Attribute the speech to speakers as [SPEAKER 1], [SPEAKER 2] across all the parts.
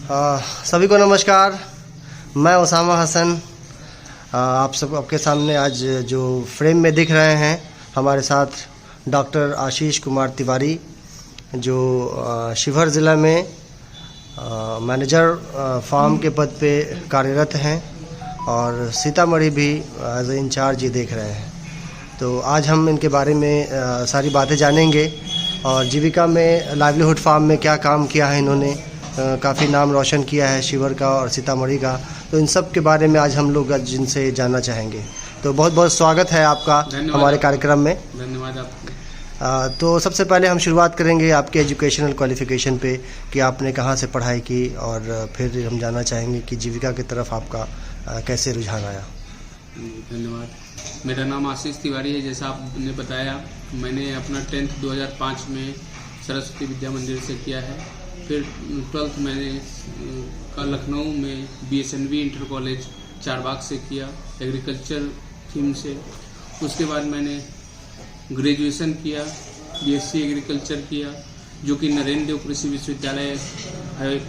[SPEAKER 1] सभी को नमस्कार। मैं उसामा हसन। आप सब आपके सामने आज जो फ्रेम में दिख रहे हैं, हमारे साथ डॉक्टर आशीष कुमार तिवारी, जो शिवहर ज़िला में मैनेजर फार्म के पद पे कार्यरत हैं और सीतामढ़ी भी एज ए इंचार्ज ये देख रहे हैं। तो आज हम इनके बारे में सारी बातें जानेंगे और जीविका में लाइवलीहुड फार्म में क्या काम किया है इन्होंने, काफ़ी नाम रोशन किया है शिवहर का और सीतामढ़ी का। तो इन सब के बारे में आज हम लोग जिनसे जानना चाहेंगे। तो बहुत बहुत स्वागत है आपका हमारे कार्यक्रम में।
[SPEAKER 2] धन्यवाद आपको।
[SPEAKER 1] तो सबसे पहले हम शुरुआत करेंगे आपके एजुकेशनल क्वालिफ़िकेशन पे कि आपने कहाँ से पढ़ाई की, और फिर हम जानना चाहेंगे कि जीविका की तरफ आपका कैसे रुझान आया।
[SPEAKER 2] धन्यवाद। मेरा नाम आशीष तिवारी है। जैसा आपने बताया, मैंने अपना 10th 2005 में सरस्वती विद्या मंदिर से किया है। फिर 12th मैंने लखनऊ में BSNV इंटर कॉलेज चारबाग से किया, एग्रीकल्चर थीम से। उसके बाद मैंने ग्रेजुएशन किया, BSc एग्रीकल्चर किया, जो कि नरेंद्र देव कृषि विश्वविद्यालय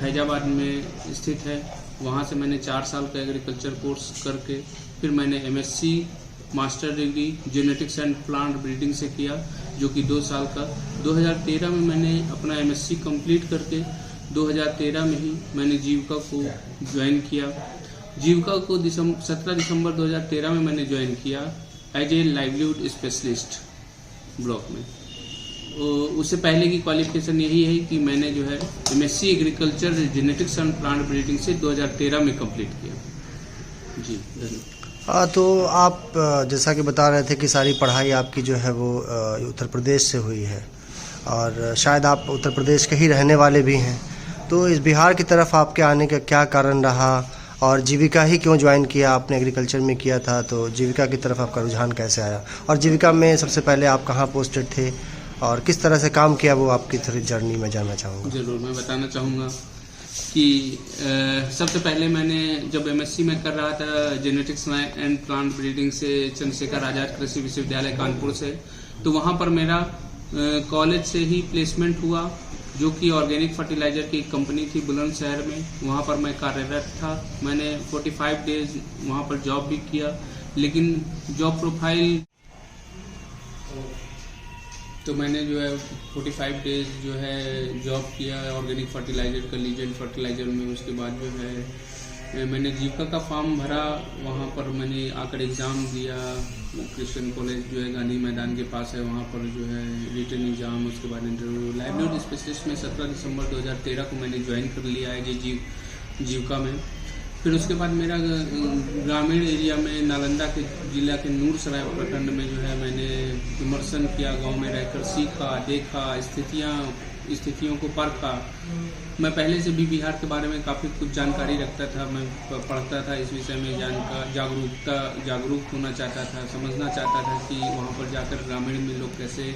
[SPEAKER 2] फैजाबाद में स्थित है। वहाँ से मैंने 4 साल का एग्रीकल्चर कोर्स करके फिर मैंने MSc master degree genetics and plant breeding से किया, जो कि 2 साल का। 2013 में मैंने अपना MSc कंप्लीट करके 2013 में ही मैंने जीविका को ज्वाइन किया। जीविका को 17 दिसंबर 2013 में मैंने ज्वाइन किया as a livelihood specialist block में। उससे पहले की क्वालिफिकेशन यही है कि मैंने जो है MSc agriculture genetics and plant breeding से 2013 में कंप्लीट किया। जी धन्यवाद।
[SPEAKER 1] तो आप जैसा कि बता रहे थे कि सारी पढ़ाई आपकी जो है वो उत्तर प्रदेश से हुई है, और शायद आप उत्तर प्रदेश के ही रहने वाले भी हैं। तो इस बिहार की तरफ आपके आने का क्या कारण रहा, और जीविका ही क्यों ज्वाइन किया? आपने एग्रीकल्चर में किया था, तो जीविका की तरफ आपका रुझान कैसे आया? और जीविका में सबसे पहले आप कहाँ पोस्टेड थे और किस तरह से काम किया, वो आपकी थोड़ी जर्नी में जानना चाहूँगा।
[SPEAKER 2] ज़रूर, मैं बताना चाहूँगा कि सबसे पहले मैंने जब MSc में कर रहा था जेनेटिक्स एंड प्लांट ब्रीडिंग से चंद्रशेखर आज़ाद कृषि विश्वविद्यालय कानपुर से, तो वहाँ पर मेरा कॉलेज से ही प्लेसमेंट हुआ, जो कि ऑर्गेनिक फर्टिलाइजर की एक कंपनी थी बुलंदशहर में। वहाँ पर मैं कार्यरत था। मैंने 45 डेज वहाँ पर जॉब भी किया, लेकिन जॉब प्रोफाइल तो मैंने जो है 45 डेज जो है जॉब किया ऑर्गेनिक फर्टिलाइजर का, लीजेंड फर्टिलाइजर में। उसके बाद जो है मैंने जीविका का फॉर्म भरा। वहाँ पर मैंने आकर एग्ज़ाम दिया। क्रिश्चियन कॉलेज जो है गांधी मैदान के पास है, वहाँ पर जो है रिटन एग्ज़ाम, उसके बाद इंटरव्यू। लाइवलीहुड स्पेशलिस्ट में 17 दिसंबर 2013 को मैंने ज्वाइन कर लिया है जीविका में। फिर उसके बाद मेरा ग्रामीण एरिया में नालंदा के जिला के नूरसराय प्रखंड में जो है मैंने इमर्शन किया। गांव में रहकर सीखा, देखा, स्थितियों को परखा। मैं पहले से भी बिहार के बारे में काफ़ी कुछ जानकारी रखता था। मैं पढ़ता था इस विषय में, जागरूक होना चाहता था, समझना चाहता था कि वहाँ पर जाकर ग्रामीण में लोग कैसे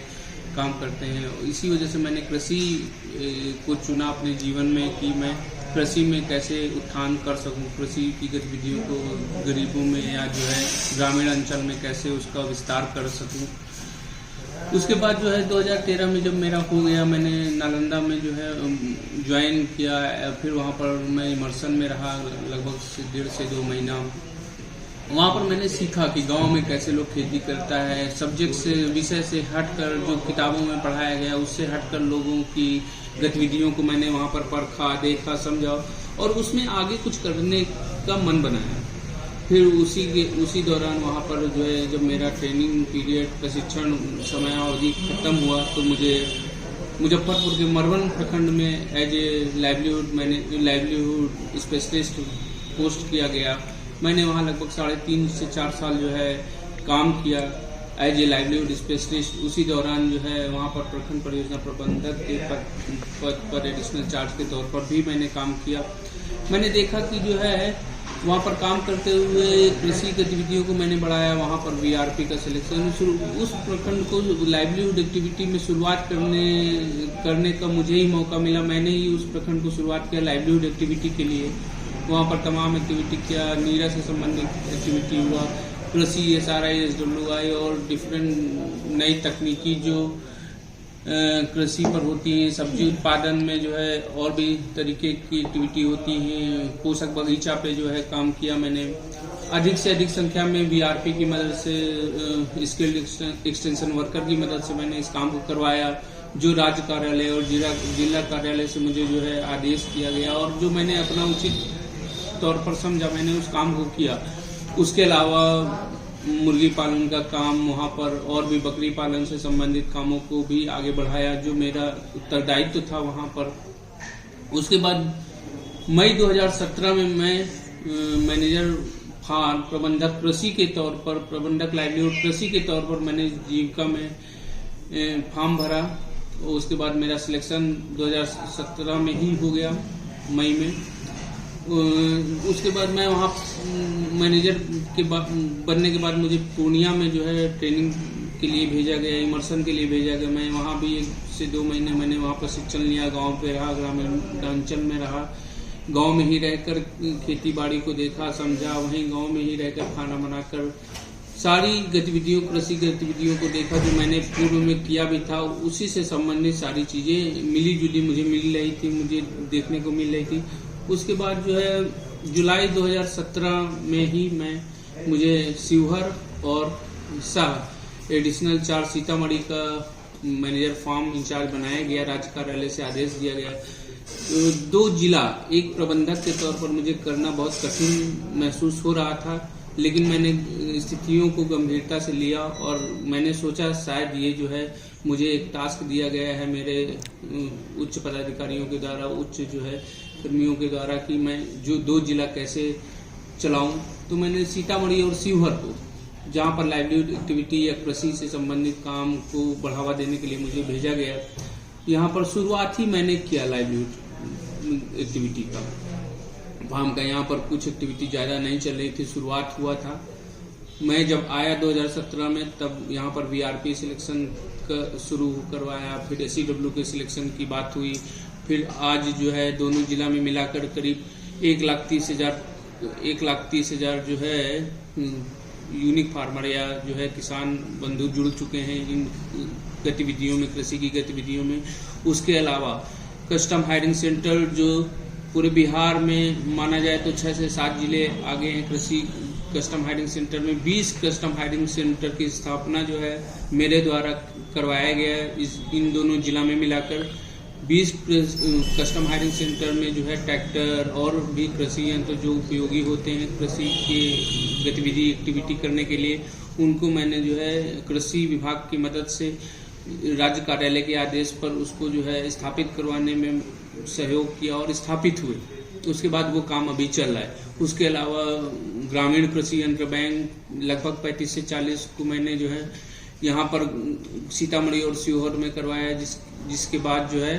[SPEAKER 2] काम करते हैं। इसी वजह से मैंने कृषि को चुना अपने जीवन में कि मैं कृषि में कैसे उत्थान कर सकूं, कृषि की गतिविधियों को गरीबों में या जो है ग्रामीण अंचल में कैसे उसका विस्तार कर सकूं। उसके बाद जो है 2013 में जब मेरा हो गया, मैंने नालंदा में जो है ज्वाइन किया। फिर वहाँ पर मैं इमर्शन में रहा लगभग 1.5 से 2 महीना। वहाँ पर मैंने सीखा कि गांव में कैसे लोग खेती करता है। सब्जेक्ट से, विषय से हटकर, जो किताबों में पढ़ाया गया उससे हटकर लोगों की गतिविधियों को मैंने वहाँ पर परखा, देखा, समझा और उसमें आगे कुछ करने का मन बनाया। फिर उसी दौरान वहाँ पर जो है जब मेरा ट्रेनिंग पीरियड, प्रशिक्षण समयावधि खत्म हुआ, तो मुझे मुजफ्फरपुर के मरवन प्रखंड में as a livelihood specialist post किया गया। मैंने वहाँ लगभग 3.5 से 4 साल जो है काम किया एज ए लाइवलीहुड स्पेशलिस्ट। उसी दौरान जो है वहाँ पर प्रखंड परियोजना प्रबंधक के पद पर एडिशनल चार्ज के तौर पर भी मैंने काम किया। मैंने देखा कि जो है वहाँ पर काम करते हुए कृषि गतिविधियों को मैंने बढ़ाया। वहाँ पर VRP का सिलेक्शन, उस प्रखंड को लाइवलीहुड एक्टिविटी में शुरुआत करने का मुझे ही मौका मिला। मैंने ही उस प्रखंड को शुरुआत किया लाइवलीहुड एक्टिविटी के लिए। वहाँ पर तमाम एक्टिविटी किया, नीरा से संबंधित एक्टिविटी हुआ, कृषि SRI SWI और डिफरेंट नई तकनीकी जो कृषि पर होती हैं। सब्जी उत्पादन में जो है और भी तरीके की एक्टिविटी होती हैं। पोषक बगीचा पे जो है काम किया मैंने। अधिक से अधिक संख्या में वीआरपी की मदद से, स्किल्ड एक्सटेंशन वर्कर की मदद से मैंने इस काम को करवाया, जो राज्य कार्यालय और जिला कार्यालय से मुझे जो है आदेश दिया गया और जो मैंने अपना उचित तौर पर समझा, मैंने उस काम को किया। उसके अलावा मुर्गी पालन का काम वहाँ पर और भी बकरी पालन से संबंधित कामों को भी आगे बढ़ाया, जो मेरा उत्तरदायित्व था वहाँ पर। उसके बाद मई 2017 में मैं मैनेजर फार्म, प्रबंधक कृषि के तौर पर, प्रबंधक लाइवलीहुड कृषि के तौर पर मैंने जीविका में फॉर्म भरा। उसके बाद मेरा सिलेक्शन 2017 में ही हो गया, मई में। उसके बाद मैं वहाँ मैनेजर के बनने के बाद मुझे पूर्णिया में जो है ट्रेनिंग के लिए भेजा गया, इमर्शन के लिए भेजा गया। मैं वहाँ भी 1 से 2 महीने मैंने वहाँ प्रशिक्षण लिया, गांव पे रहा, ग्रामीण अंचल में रहा, गांव में ही रहकर खेती बाड़ी को देखा, समझा, वहीं गांव में ही रहकर खाना बनाकर सारी गतिविधियों, कृषि गतिविधियों को देखा जो मैंने पूर्व में किया भी था। उसी से संबंधित सारी चीज़ें मिली जुली मुझे मिल रही थी, मुझे देखने को मिल रही थी। उसके बाद जो है जुलाई 2017 में ही मुझे शिवहर और शाह एडिशनल 4 सीतामढ़ी का मैनेजर फार्म इंचार्ज बनाया गया। राज्य कार्यालय से आदेश दिया गया। 2 जिला एक प्रबंधक के तौर पर मुझे करना बहुत कठिन महसूस हो रहा था, लेकिन मैंने स्थितियों को गंभीरता से लिया और मैंने सोचा शायद ये जो है मुझे एक टास्क दिया गया है मेरे उच्च पदाधिकारियों के द्वारा, उच्च जो है कर्मियों के द्वारा, कि मैं जो 2 जिला कैसे चलाऊं। तो मैंने सीतामढ़ी और शिवहर को, जहां पर लाइवलीहुड एक्टिविटी या कृषि से संबंधित काम को बढ़ावा देने के लिए मुझे भेजा गया, यहाँ पर शुरुआत ही मैंने किया लाइवलीहुड एक्टिविटी का, फार्म का। यहाँ पर कुछ एक्टिविटी ज़्यादा नहीं चल रही थी, शुरुआत हुआ था। मैं जब आया 2017 में, तब यहाँ पर वीआरपी सिलेक्शन का शुरू करवाया, फिर SCW के सिलेक्शन की बात हुई, फिर आज जो है दोनों जिला में मिलाकर करीब 1,30,000 जो है यूनिक फार्मर या जो है किसान बंधु जुड़ चुके हैं इन गतिविधियों में, कृषि की गतिविधियों में। उसके अलावा कस्टम हायरिंग सेंटर जो पूरे बिहार में माना जाए तो 6 से 7 जिले आगे हैं कृषि कस्टम हायरिंग सेंटर में। 20 कस्टम हायरिंग सेंटर की स्थापना जो है मेरे द्वारा करवाया गया है। इन दोनों जिला में मिलाकर 20 कस्टम हायरिंग सेंटर में जो है ट्रैक्टर और भी कृषि यंत्र जो उपयोगी होते हैं कृषि के गतिविधि एक्टिविटी करने के लिए, उनको मैंने जो है कृषि विभाग की मदद से राज्य कार्यालय के आदेश पर उसको जो है स्थापित करवाने में सहयोग किया और स्थापित हुए। उसके बाद वो काम अभी चल रहा है। उसके अलावा ग्रामीण कृषि यंत्र बैंक लगभग 35 से 40 को मैंने जो है यहाँ पर सीतामढ़ी और शिवहर में करवाया, जिसके बाद जो है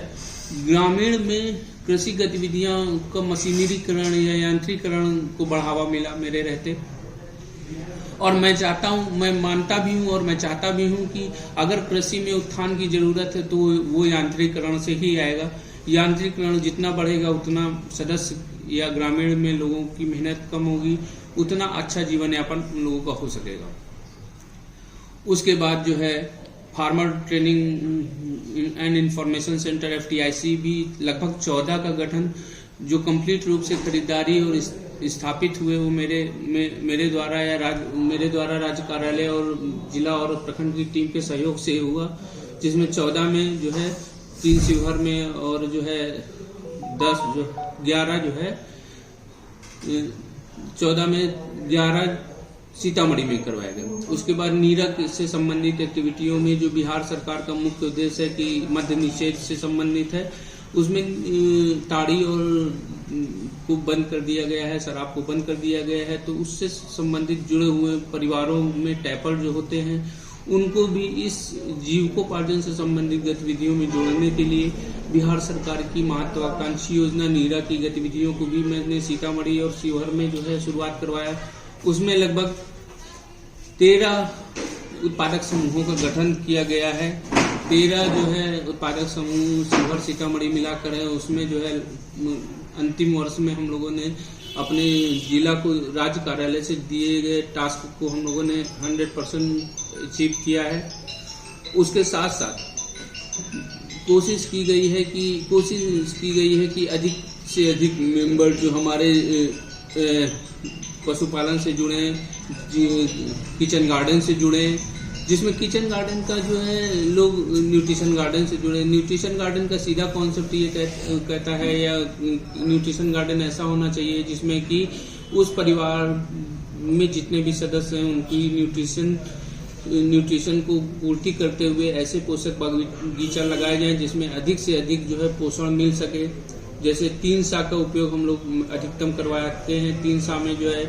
[SPEAKER 2] ग्रामीण में कृषि गतिविधियाँ का मशीनरीकरण या यांत्रिकरण को बढ़ावा मिला मेरे रहते। और मैं चाहता हूँ, मैं मानता भी हूँ और मैं चाहता भी हूँ कि अगर कृषि में उत्थान की जरूरत है तो वो यांत्रिकरण से ही आएगा। यांत्रिकरण जितना बढ़ेगा उतना सदस्य या ग्रामीण में लोगों की मेहनत कम होगी, उतना अच्छा जीवन यापन उन लोगों का हो सकेगा। उसके बाद जो है farmer training and information centre FTIC भी लगभग 14 का गठन, जो कंप्लीट रूप से खरीदारी और स्थापित हुए, वो मेरे द्वारा राज्य कार्यालय और जिला और प्रखंड की टीम के सहयोग से हुआ, जिसमें 14 में जो है 3 शिवहर में और जो है 11 जो है 14 में 11 सीतामढ़ी में करवाया गया। उसके बाद नीरक से संबंधित एक्टिविटियों में जो बिहार सरकार का मुख्य उद्देश्य है कि मद्य निषेध से संबंधित है, उसमें ताड़ी और को बंद कर दिया गया है, शराब को बंद कर दिया गया है। तो उससे संबंधित जुड़े हुए परिवारों में टैपर जो होते हैं उनको भी इस जीविकोपार्जन से संबंधित गतिविधियों में जोड़ने के लिए बिहार सरकार की महत्वाकांक्षी योजना नीरा की गतिविधियों को भी मैंने सीतामढ़ी और शिवहर में जो है शुरुआत करवाया। उसमें लगभग 13 उत्पादक समूहों का गठन किया गया है। 13 जो है उत्पादक समूह शिवहर सीतामढ़ी मिलाकर है। उसमें जो है अंतिम वर्ष में हम लोगों ने अपने जिला को राज्य कार्यालय से दिए गए टास्क को हम लोगों ने 100% अचीव किया है। उसके साथ साथ कोशिश की गई है कि अधिक से अधिक मेंबर जो हमारे पशुपालन से जुड़े, किचन गार्डन से जुड़े, जिसमें किचन गार्डन का जो है लोग न्यूट्रिशन गार्डन से जुड़े। न्यूट्रिशन गार्डन का सीधा कॉन्सेप्ट ये कहता है, या न्यूट्रिशन गार्डन ऐसा होना चाहिए जिसमें कि उस परिवार में जितने भी सदस्य हैं उनकी न्यूट्रिशन को पूर्ति करते हुए ऐसे पोषक बगीचा लगाए जाएं जिसमें अधिक से अधिक जो है पोषण मिल सके। जैसे 3 सा का उपयोग हम लोग अधिकतम करवाते हैं। 3 सा में जो है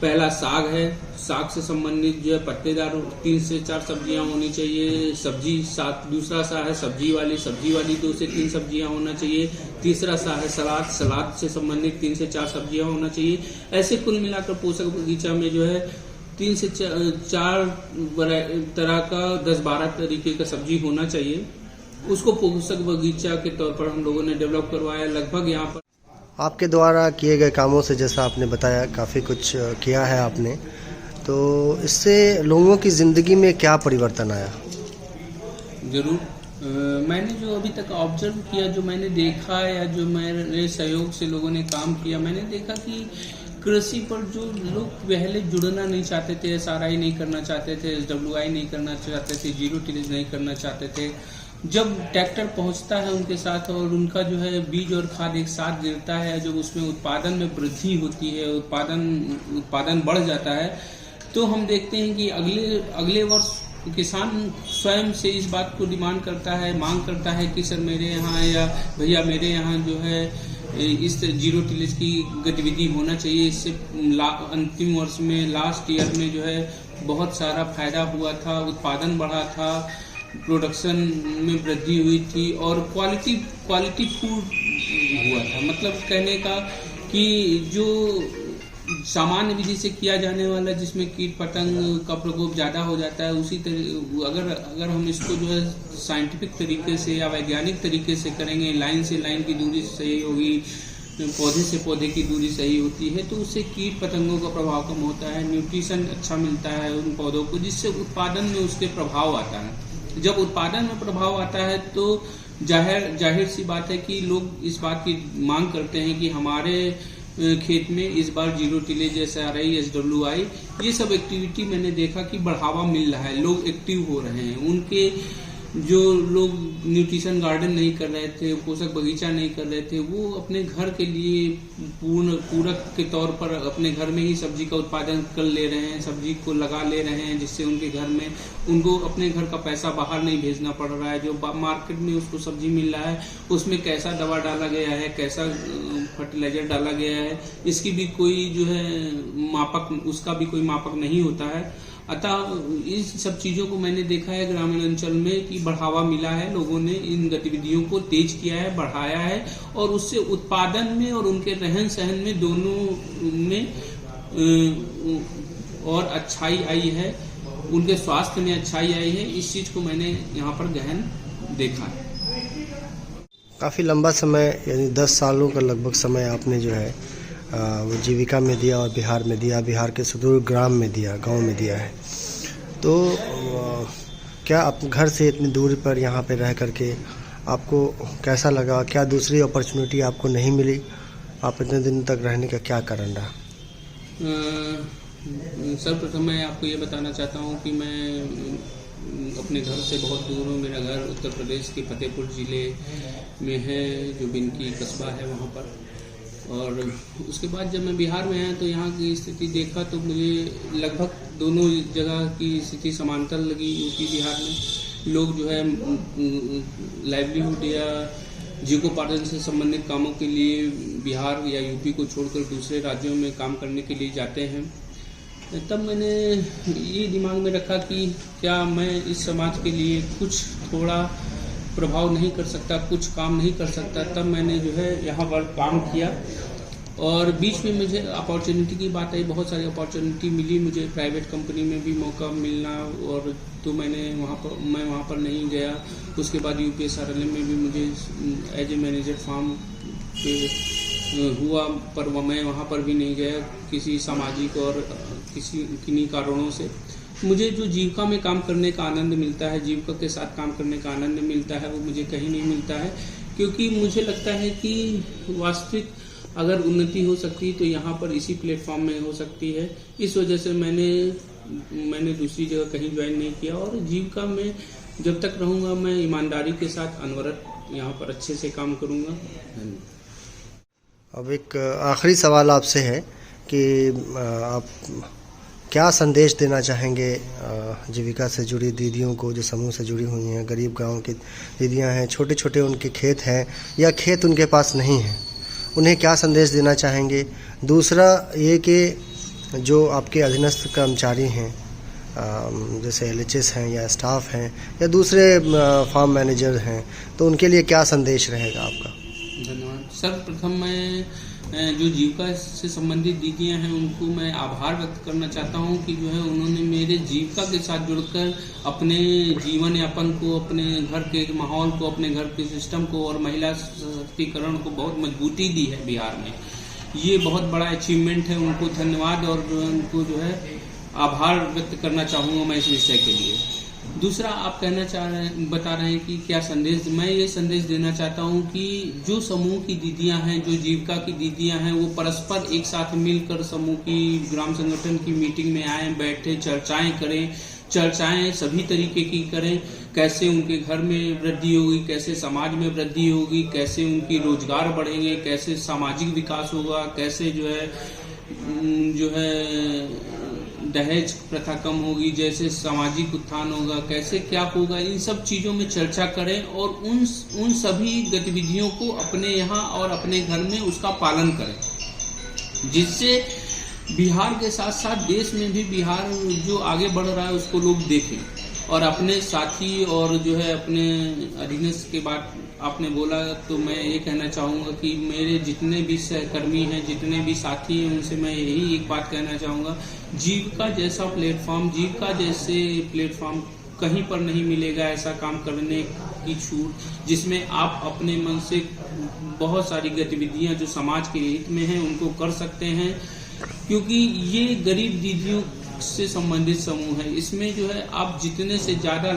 [SPEAKER 2] पहला साग है, साग से संबंधित जो है पत्तेदार 3 से 4 सब्जियां होनी चाहिए। सब्जी दूसरा सा है सब्जी वाली 2 से 3 सब्जियां होना चाहिए। तीसरा सा है सलाद से संबंधित 3 से 4 सब्जियां होना चाहिए। ऐसे कुल मिलाकर पोषक बगीचा में जो है 3 से 4 तरह का 10-12 तरीके का सब्जी होना चाहिए। उसको पोषक बगीचा के तौर पर हम लोगों ने डेवलप करवाया। लगभग यहाँ पर
[SPEAKER 1] आपके द्वारा किए गए कामों से, जैसा आपने बताया, काफ़ी कुछ किया है आपने, तो इससे लोगों की ज़िंदगी में क्या परिवर्तन आया?
[SPEAKER 2] जरूर मैंने जो अभी तक ऑब्जर्व किया, जो मैंने देखा या जो मेरे सहयोग से लोगों ने काम किया, मैंने देखा कि कृषि पर जो लोग पहले जुड़ना नहीं चाहते थे, SRI नहीं करना चाहते थे, SWI नहीं करना चाहते थे, जीरो टिलेज नहीं करना चाहते थे, जब ट्रैक्टर पहुंचता है उनके साथ और उनका जो है बीज और खाद एक साथ गिरता है, जब उसमें उत्पादन में वृद्धि होती है, उत्पादन बढ़ जाता है, तो हम देखते हैं कि अगले वर्ष किसान स्वयं से इस बात को डिमांड करता है, मांग करता है कि सर मेरे यहाँ या भैया मेरे यहाँ जो है इस जीरो टिलेज की गतिविधि होना चाहिए। इससे अंतिम वर्ष में, लास्ट ईयर में जो है बहुत सारा फायदा हुआ था, उत्पादन बढ़ा था, प्रोडक्शन में वृद्धि हुई थी और क्वालिटी फूड हुआ था। मतलब कहने का कि जो सामान्य विधि से किया जाने वाला, जिसमें कीट पतंग का प्रकोप ज़्यादा हो जाता है, उसी अगर हम इसको जो है साइंटिफिक तरीके से या वैज्ञानिक तरीके से करेंगे, लाइन से लाइन की दूरी सही होगी, पौधे से पौधे की दूरी सही होती है, तो उससे कीट पतंगों का प्रभाव कम होता है, न्यूट्रिशन अच्छा मिलता है उन पौधों को, जिससे उत्पादन में उसके प्रभाव आता है। जब उत्पादन में प्रभाव आता है तो जाहिर सी बात है कि लोग इस बात की मांग करते हैं कि हमारे खेत में इस बार जीरो टिलेज, SRI, SWI, ये सब एक्टिविटी मैंने देखा कि बढ़ावा मिल रहा है, लोग एक्टिव हो रहे हैं। उनके जो लोग न्यूट्रिशन गार्डन नहीं कर रहे थे, पोषक बगीचा नहीं कर रहे थे, वो अपने घर के लिए पूरक के तौर पर अपने घर में ही सब्जी का उत्पादन कर ले रहे हैं, सब्जी को लगा ले रहे हैं, जिससे उनके घर में उनको अपने घर का पैसा बाहर नहीं भेजना पड़ रहा है। जो मार्केट में उसको सब्जी मिल रहा है उसमें कैसा दवा डाला गया है, कैसा फर्टिलाइजर डाला गया है, इसकी भी कोई जो है उसका भी कोई मापक नहीं होता है। अतः इस सब चीज़ों को मैंने देखा है ग्रामीण अंचल में कि बढ़ावा मिला है, लोगों ने इन गतिविधियों को तेज किया है, बढ़ाया है और उससे उत्पादन में और उनके रहन सहन में दोनों में और अच्छाई आई है, उनके स्वास्थ्य में अच्छाई आई है। इस चीज़ को मैंने यहाँ पर गहन देखा है।
[SPEAKER 1] काफ़ी लंबा समय, यानी 10 सालों का लगभग समय आपने जो है वो जीविका में दिया और बिहार में दिया, बिहार के सुदूर ग्राम में दिया, गांव में दिया है। तो क्या आप घर से इतनी दूरी पर यहाँ पे रह करके आपको कैसा लगा? क्या दूसरी अपॉर्चुनिटी आपको नहीं मिली? आप इतने दिन तक रहने का क्या कारण रहा?
[SPEAKER 2] सर्वप्रथम मैं आपको ये बताना चाहता हूँ कि मैं अपने घर से बहुत दूर हूँ। मेरा घर उत्तर प्रदेश के फतेहपुर ज़िले में है, जो बिनकी कस्बा है वहाँ पर। और उसके बाद जब मैं बिहार में आया तो यहाँ की स्थिति देखा तो मुझे लगभग दोनों जगह की स्थिति समांतर लगी। यूपी बिहार में लोग जो है लाइवलीहुड या जीविकोपार्जन से संबंधित कामों के लिए बिहार या यूपी को छोड़कर दूसरे राज्यों में काम करने के लिए जाते हैं। तब मैंने ये दिमाग में रखा कि क्या मैं इस समाज के लिए कुछ थोड़ा प्रभाव नहीं कर सकता, कुछ काम नहीं कर सकता। तब मैंने जो है यहाँ पर काम किया और बीच में मुझे अपॉर्चुनिटी की बात आई, बहुत सारी अपॉर्चुनिटी मिली मुझे, प्राइवेट कंपनी में भी मौका मिलना, और तो मैं वहाँ पर नहीं गया। उसके बाद UPSRLM में भी मुझे एज ए मैनेजर फार्म पे हुआ, पर मैं वहाँ पर भी नहीं गया किसी सामाजिक और किन्हीं कारणों से। मुझे जो जीविका में काम करने का आनंद मिलता है, जीविका के साथ काम करने का आनंद मिलता है, वो मुझे कहीं नहीं मिलता है, क्योंकि मुझे लगता है कि वास्तविक अगर उन्नति हो सकती तो यहाँ पर इसी प्लेटफॉर्म में हो सकती है। इस वजह से मैंने दूसरी जगह कहीं ज्वाइन नहीं किया, और जीविका में जब तक रहूँगा मैं ईमानदारी के साथ अनवरत यहाँ पर अच्छे से काम करूँगा।
[SPEAKER 1] अब एक आखिरी सवाल आपसे है कि आप क्या संदेश देना चाहेंगे जीविका से जुड़ी दीदियों को, जो समूह से जुड़ी हुई हैं, गरीब गांव की दीदियां हैं, छोटे छोटे उनके खेत हैं या खेत उनके पास नहीं हैं, उन्हें क्या संदेश देना चाहेंगे? दूसरा ये कि जो आपके अधीनस्थ कर्मचारी हैं, जैसे LHS हैं या स्टाफ हैं या दूसरे फार्म मैनेजर हैं, तो उनके लिए क्या संदेश रहेगा आपका?
[SPEAKER 2] धन्यवाद। सर्वप्रथम मैं जो जीविका से संबंधित दीदियां हैं उनको मैं आभार व्यक्त करना चाहता हूं कि जो है उन्होंने मेरे जीविका के साथ जुड़कर अपने जीवन यापन को, अपने घर के माहौल को, अपने घर के सिस्टम को और महिला सशक्तिकरण को बहुत मजबूती दी है बिहार में। ये बहुत बड़ा अचीवमेंट है, उनको धन्यवाद और उनको जो है आभार व्यक्त करना चाहूँगा मैं इस विषय के लिए। दूसरा, आप बता रहे हैं कि क्या संदेश, मैं ये संदेश देना चाहता हूँ कि जो समूह की दीदियाँ हैं, जो जीविका की दीदियाँ हैं, वो परस्पर एक साथ मिलकर समूह की, ग्राम संगठन की मीटिंग में आए, बैठे, चर्चाएं करें, चर्चाएं सभी तरीके की करें, कैसे उनके घर में वृद्धि होगी, कैसे समाज में वृद्धि होगी, कैसे उनकी रोजगार बढ़ेंगे, कैसे सामाजिक विकास होगा, कैसे जो है दहेज प्रथा कम होगी, जैसे सामाजिक उत्थान होगा, कैसे क्या होगा, इन सब चीज़ों में चर्चा करें और उन सभी गतिविधियों को अपने यहाँ और अपने घर में उसका पालन करें, जिससे बिहार के साथ साथ देश में भी बिहार जो आगे बढ़ रहा है उसको लोग देखें। और अपने साथी और जो है अपने अधीनस्थ के बाद आपने बोला, तो मैं ये कहना चाहूँगा कि मेरे जितने भी सहकर्मी हैं, जितने भी साथी हैं, उनसे मैं यही एक बात कहना चाहूँगा, जीविका जैसा प्लेटफॉर्म, जीविका जैसे प्लेटफॉर्म कहीं पर नहीं मिलेगा ऐसा काम करने की छूट, जिसमें आप अपने मन से बहुत सारी गतिविधियाँ जो समाज के हित में हैं उनको कर सकते हैं, क्योंकि ये गरीब दीदियों से संबंधित समूह है। इसमें जो है आप जितने से ज़्यादा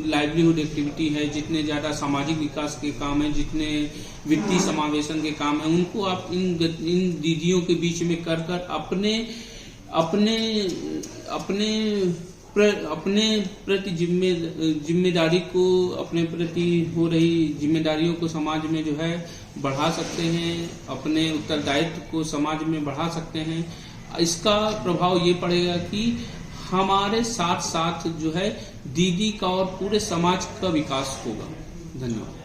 [SPEAKER 2] लाइवलीहुड एक्टिविटी है, जितने ज़्यादा सामाजिक विकास के काम हैं, जितने वित्तीय समावेशन के काम हैं, उनको आप इन दीदियों के बीच में कर अपने प्रति जिम्मेदारी को, अपने प्रति हो रही जिम्मेदारियों को समाज में जो है बढ़ा सकते हैं, अपने उत्तरदायित्व को समाज में बढ़ा सकते हैं। इसका प्रभाव ये पड़ेगा कि हमारे साथ साथ जो है दीदी का और पूरे समाज का विकास होगा। धन्यवाद।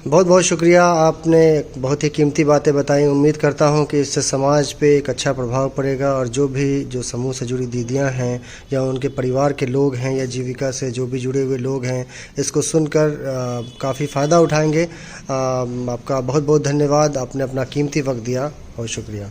[SPEAKER 1] बहुत बहुत शुक्रिया, आपने बहुत ही कीमती बातें बताई। उम्मीद करता हूं कि इससे समाज पे एक अच्छा प्रभाव पड़ेगा और जो समूह से जुड़ी दीदियां हैं या उनके परिवार के लोग हैं या जीविका से जो भी जुड़े हुए लोग हैं, इसको सुनकर काफ़ी फ़ायदा उठाएंगे। आपका बहुत बहुत धन्यवाद, आपने अपना कीमती वक्त दिया। बहुत शुक्रिया।